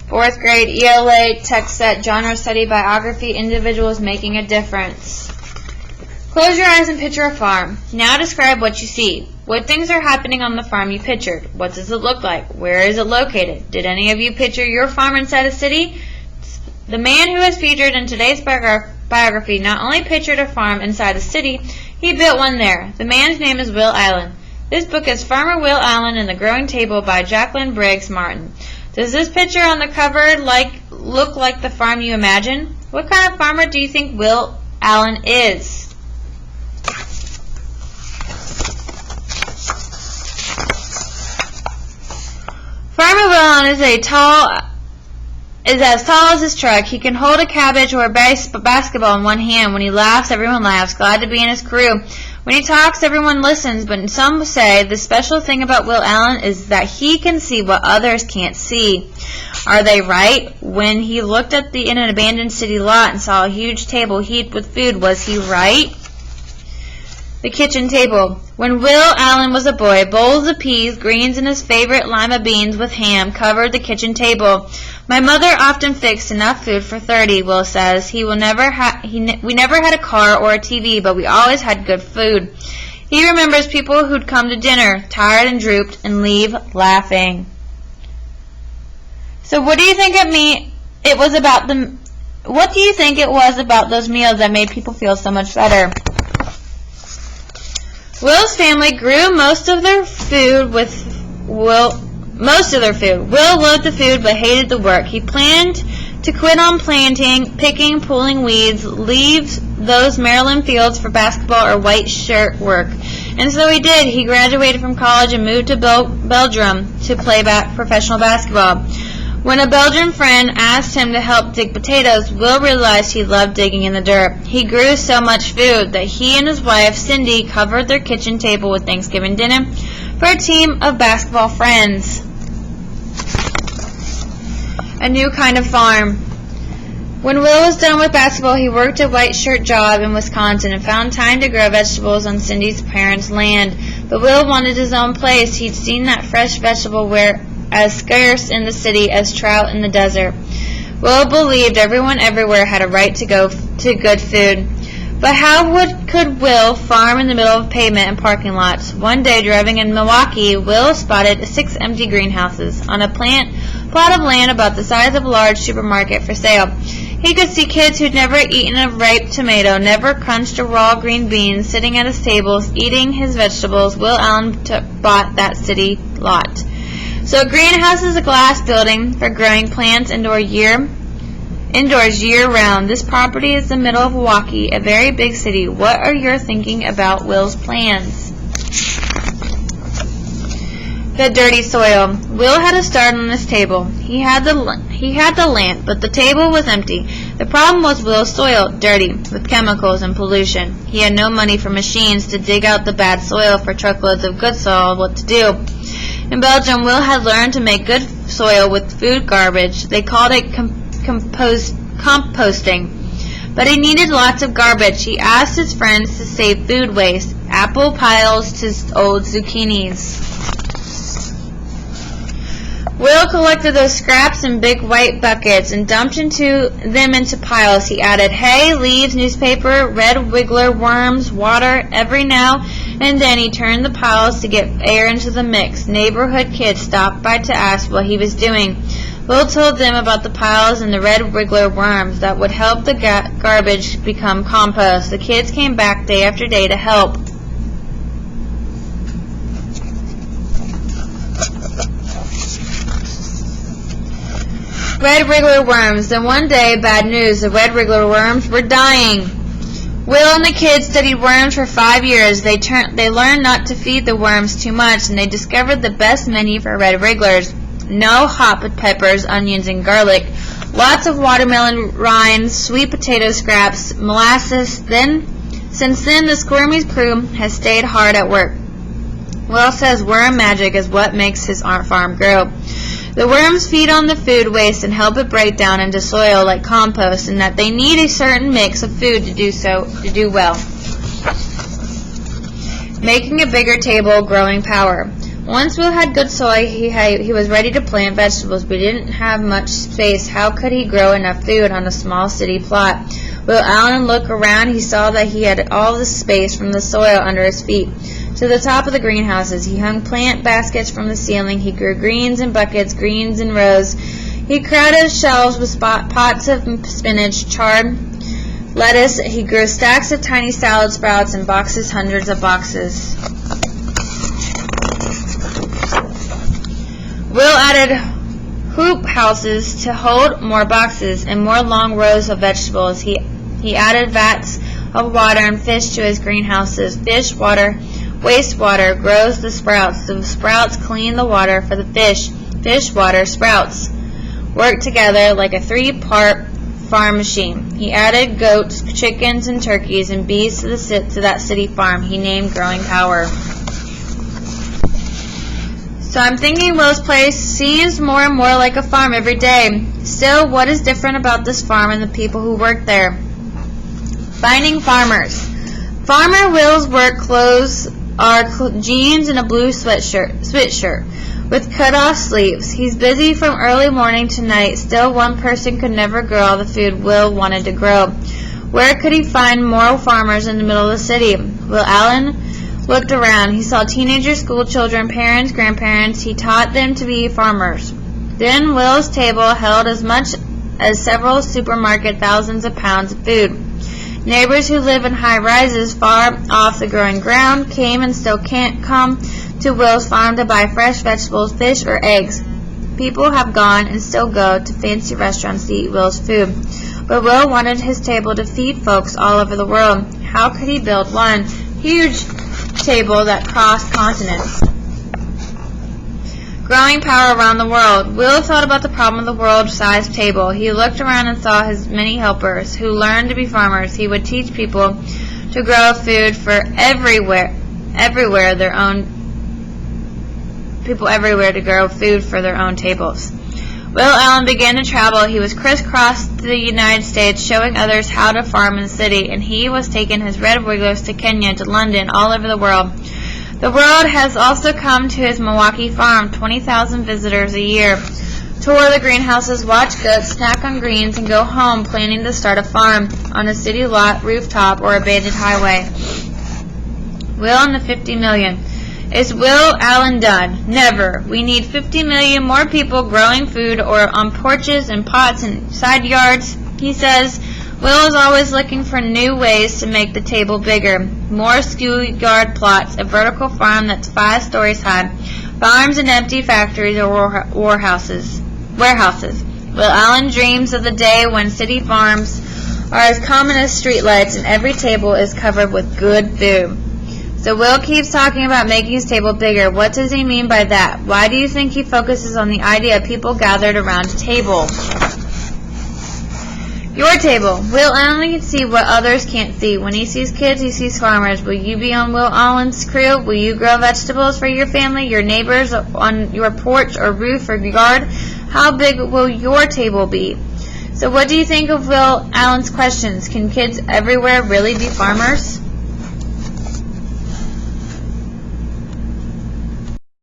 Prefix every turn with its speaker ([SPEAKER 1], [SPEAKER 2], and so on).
[SPEAKER 1] 4th grade ELA text set, genre study, biography, individuals making a difference. Close your eyes and picture a farm. Now describe what you see. What things are happening on the farm you pictured? What does it look like? Where is it located? Did any of you picture your farm inside a city? The man who is featured in today's biography not only pictured a farm inside a city, he built one there. The man's name is Will Allen. This book is Farmer Will Allen and the Growing Table by Jacqueline Briggs Martin. Does this picture on the cover look like the farm you imagine? What kind of farmer do you think Will Allen is? Farmer Will Allen is as tall as his truck. He can hold a cabbage or a basketball in one hand. When he laughs, everyone laughs, glad to be in his crew. When he talks, everyone listens, but some say the special thing about Will Allen is that he can see what others can't see. Are they right? When he looked in an abandoned city lot and saw a huge table heaped with food, was he right? The kitchen table. When Will Allen was a boy, bowls of peas, greens, and his favorite lima beans with ham covered the kitchen table. My mother often fixed enough food for 30, Will says. We never had a car or a TV, but we always had good food. He remembers people who'd come to dinner, tired and drooped, and leave laughing. So what do you think it was about those meals that made people feel so much better? Will's family grew most of their food. Will loved the food but hated the work. He planned to quit on planting, picking, pulling weeds, leave those Maryland fields for basketball or white shirt work. And so he did. He graduated from college and moved to Belgium to play professional basketball. When a Belgian friend asked him to help dig potatoes, Will realized he loved digging in the dirt. He grew so much food that he and his wife, Cindy, covered their kitchen table with Thanksgiving dinner for a team of basketball friends. A new kind of farm. When Will was done with basketball, he worked a white shirt job in Wisconsin and found time to grow vegetables on Cindy's parents' land. But Will wanted his own place. He'd seen that fresh vegetable as scarce in the city as trout in the desert. Will believed everyone everywhere had a right to good food. But how could Will farm in the middle of pavement and parking lots? One day, driving in Milwaukee, Will spotted 6 empty greenhouses on a plot of land about the size of a large supermarket for sale. He could see kids who'd never eaten a ripe tomato, never crunched a raw green bean, sitting at his tables, eating his vegetables. Will Allen bought that city lot. So a greenhouse is a glass building for growing plants indoors year-round. This property is the middle of Milwaukee, a very big city. What are you thinking about Will's plans? The dirty soil. Will had a start on this table. He had the land, but the table was empty. The problem was Will's soil, dirty, with chemicals and pollution. He had no money for machines to dig out the bad soil for truckloads of good soil. What to do? In Belgium, Will had learned to make good soil with food garbage. They called it composting. But he needed lots of garbage. He asked his friends to save food waste, apple piles to old zucchinis. Will collected those scraps in big white buckets and dumped them into piles. He added hay, leaves, newspaper, red wiggler worms, water. Every now and then he turned the piles to get air into the mix. Neighborhood kids stopped by to ask what he was doing. Will told them about the piles and the red wiggler worms that would help the garbage become compost. The kids came back day after day to help. Red wriggler worms. Then one day, bad news, the red wriggler worms were dying. Will and the kids studied worms for 5 years. They learned not to feed the worms too much, and they discovered the best menu for red wrigglers. No hot peppers, onions, and garlic. Lots of watermelon rinds, sweet potato scraps, molasses. Since then, the squirmy crew has stayed hard at work. Will says worm magic is what makes his farm grow. The worms feed on the food waste and help it break down into soil like compost, and that they need a certain mix of food to do well. Making a bigger table, growing power. Once Will had good soil, he was ready to plant vegetables, but he didn't have much space. How could he grow enough food on a small city plot? Will Allen looked around. He saw that he had all the space from the soil under his feet to the top of the greenhouses. He hung plant baskets from the ceiling. He grew greens in buckets, greens in rows. He crowded shelves with pots of spinach, chard, lettuce. He grew stacks of tiny salad sprouts in boxes, hundreds of boxes. Will added hoop houses to hold more boxes and more long rows of vegetables. He added vats of water and fish to his greenhouses. Fish water, wastewater grows the sprouts. The sprouts clean the water for the fish. Fish, water, sprouts work together like a 3-part farm machine. He added goats, chickens, and turkeys and bees to that city farm he named Growing Power. So I'm thinking Will's place seems more and more like a farm every day. Still, what is different about this farm and the people who work there? Finding farmers. Farmer Will's work clothes are jeans and a blue sweatshirt with cut-off sleeves. He's busy from early morning to night. Still, one person could never grow all the food Will wanted to grow. Where could he find more farmers in the middle of the city? Will Allen looked around. He saw teenagers, school children, parents, grandparents. He taught them to be farmers. Then Will's table held as much as several supermarkets, thousands of pounds of food. Neighbors who live in high rises far off the growing ground came and still can't come to Will's farm to buy fresh vegetables, fish, or eggs. People have gone and still go to fancy restaurants to eat Will's food. But Will wanted his table to feed folks all over the world. How could he build one huge table that crossed continents? Growing power around the world. Will thought about the problem of the world-sized table. He looked around and saw his many helpers who learned to be farmers. He would teach people to grow food for everywhere to grow food for their own tables. Will Allen began to travel. He was crisscrossed the United States, showing others how to farm in the city, and he was taking his red wigglers to Kenya, to London, all over the world. The world has also come to his Milwaukee farm, 20,000 visitors a year. Tour the greenhouses, watch goats, snack on greens, and go home planning to start a farm on a city lot, rooftop, or abandoned highway. Will and the 50 million. Is Will Allen done? Never. We need 50 million more people growing food or on porches and pots and side yards. He says Will is always looking for new ways to make the table bigger. More schoolyard plots, a vertical farm that's 5 stories high, farms and empty factories or warehouses. Will Allen dreams of the day when city farms are as common as streetlights and every table is covered with good food. So Will keeps talking about making his table bigger. What does he mean by that? Why do you think he focuses on the idea of people gathered around a table? Your table. Will Allen can see what others can't see. When he sees kids, he sees farmers. Will you be on Will Allen's crew? Will you grow vegetables for your family, your neighbors, on your porch or roof or yard? How big will your table be? So what do you think of Will Allen's questions? Can kids everywhere really be farmers?